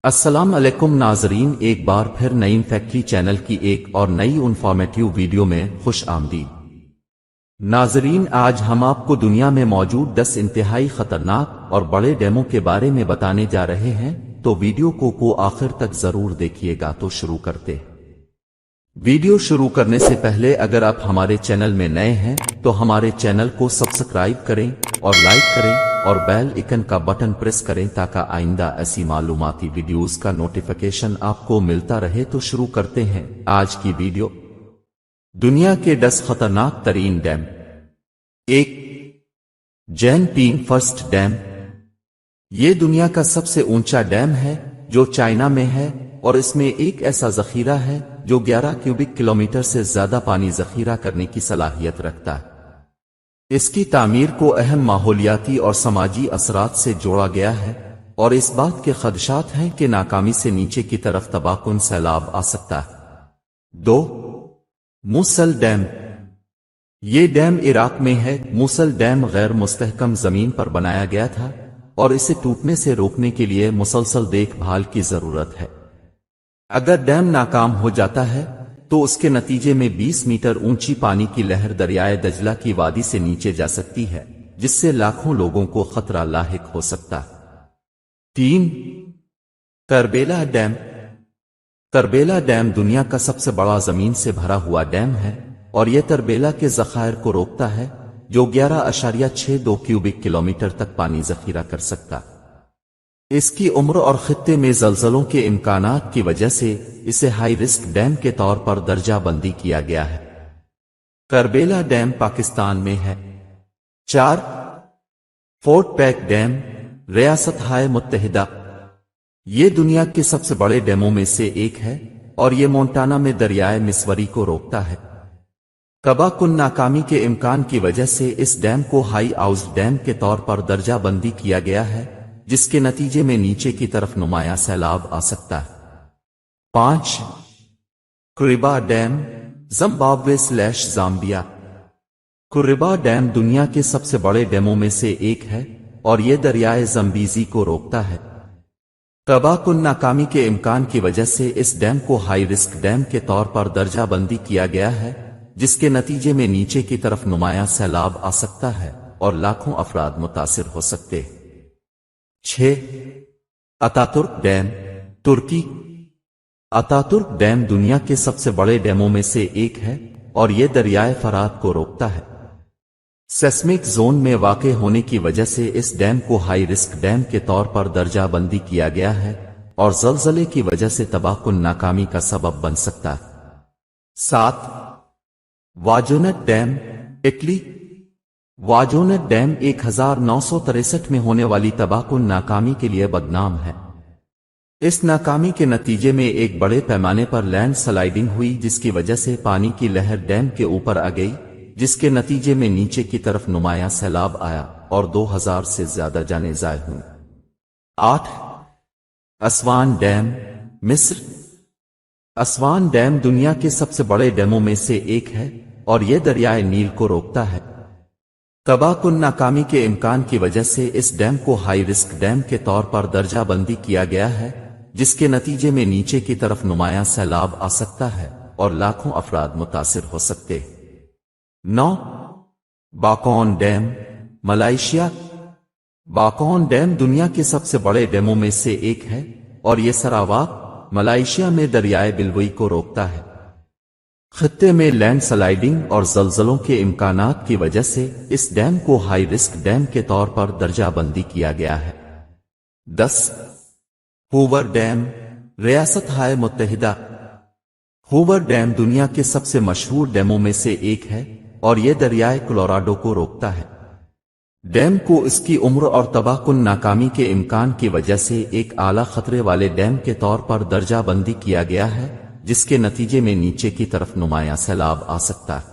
अस्सलाम अलैकुम नाजरीन, एक बार फिर नईम फैक्ट्री चैनल की एक और नई इन्फॉर्मेटिव वीडियो में खुश आमदीद। नाजरीन, आज हम आपको दुनिया में मौजूद 10 इंतहाई खतरनाक और बड़े डैमों के बारे में बताने जा रहे हैं, तो वीडियो को आखिर तक जरूर देखिएगा। तो शुरू करते हैं। वीडियो शुरू करने से पहले अगर आप हमारे चैनल में नए हैं तो हमारे चैनल को सब्सक्राइब करें और लाइक करें और बेल आइकन का बटन प्रेस करें ताकि आइंदा ऐसी मालूमाती वीडियोस का नोटिफिकेशन आपको मिलता रहे। तो शुरू करते हैं आज की वीडियो। दुनिया के 10 खतरनाक तरीन dam. 1. Jain peeing first dam. ये दुनिया का सबसे ऊंचा डैम है जो चाइना में है और इसमें एक ऐसा जखीरा है जो 11 क्यूबिक किलोमीटर से ज्यादा पानी जखीरा करने की सलाहियत रखता है। इसकी तामीर को अहम माहौलियाती और समाजी असरात से जोड़ा गया है और इस बात के खदशात हैं कि नाकामी से नीचे की तरफ तबाहकुन सैलाब आ सकता है। 2. मूसल डैम। ये डैम इराक में है। मूसल डैम गैर मुस्तहकम जमीन पर बनाया गया था और इसे टूटने से रोकने के लिए मुसलसल देखभाल की जरूरत है। अगर डैम नाकाम हो जाता है तो उसके नतीजे में 20 मीटर ऊंची पानी की लहर दरियाए दजला की वादी से नीचे जा सकती है, जिससे लाखों लोगों को खतरा लाहिक हो सकता है। 3. करबेला डैम। करबेला डैम दुनिया का सबसे बड़ा जमीन से भरा हुआ डैम है और यह तरबेला के जखायर को रोकता है जो 11.62 क्यूबिक किलोमीटर तक पानी जखीरा कर सकता है। इसकी उम्र और खित्ते में जलजलों के इम्कानात की वजह से इसे हाई रिस्क डैम के तौर पर दर्जा बंदी किया गया है। करबेला डैम पाकिस्तान में है। 4. फोर्ट पैक डैम, रियासत हाय मुत्तहिदा। ये दुनिया के सबसे बड़े डैमों में से एक है और ये मोंटाना में दरियाए मिसवरी को रोकता है। तबाहकुन नाकामी के इम्कान की वजह से इस डैम को हाई आउस डैम के तौर पर दर्जा बंदी किया गया है, जिसके नतीजे में नीचे की तरफ नुमाया सैलाब आ सकता है। 5. कुरिबा डैम, जिम्बाब्वे / जाम्बिया। कुरिबा डैम दुनिया के सबसे बड़े डैमों में से एक है और यह दरियाए जम्बीजी को रोकता है। तबाहकुन नाकामी के इम्कान की वजह से इस डैम को हाई रिस्क डैम के तौर पर दर्जा बंदी किया गया है, जिसके नतीजे में नीचे की तरफ नुमाया सैलाब आ सकता है और लाखों अफराद मुतासिर हो सकते हैं। 6. अतातुर्क डैम, तुर्की। अतातुर्क डैम दुनिया के सबसे बड़े डैमों में से एक है और यह दरियाए फरात को रोकता है। सेस्मिक जोन में वाक़े होने की वजह से इस डैम को हाई रिस्क डैम के तौर पर दर्जा बंदी किया गया है और जलजले की वजह से तबाहकुन नाकामी का सबब बन सकता है। 7. वाजोनेट डैम, इटली। वाजोनेट डैम 1963 में होने वाली तबाहकुन नाकामी के लिए बदनाम है। इस नाकामी के नतीजे में एक बड़े पैमाने पर लैंड स्लाइडिंग हुई, जिसकी वजह से पानी की लहर डैम के ऊपर आ गई, जिसके नतीजे में नीचे की तरफ नुमाया सैलाब आया और 2000 से ज्यादा जाने ज़ाय हुई। 8. असवान डैम, मिस्र। असवान डैम दुनिया के सबसे बड़े डैमों में से एक है और यह दरियाए नील को रोकता है। तबाहकुन नाकामी के इम्कान की वजह से इस डैम को हाई रिस्क डैम के तौर पर दर्जा बंदी किया गया है, जिसके नतीजे में नीचे की तरफ नुमाया सैलाब आ सकता है और लाखों अफराद मुतासिर हो सकते हैं। 9. बाकौन डैम, मलेशिया। बाकौन डैम दुनिया के सबसे बड़े डैमों में से एक है और यह सरावाक, मलेशिया में दरियाए बिलवई को रोकता है। खित्ते में लैंड स्लाइडिंग और जलजलों के इम्कानात की वजह से इस डैम को हाई रिस्क डैम के तौर पर दर्जा बंदी किया गया है। 10. हूवर डैम, रियासत हाय मुत्तहिदा। हूवर डैम दुनिया के सबसे मशहूर डैमों में से एक है और यह दरियाए कोलोराडो को रोकता है। डैम को इसकी उम्र और तबाहकुन नाकामी के इम्कान की वजह से एक आला खतरे वाले डैम के तौर पर दर्जा बंदी किया गया है, जिसके नतीजे में नीचे की तरफ नुमाया सैलाब आ सकता है।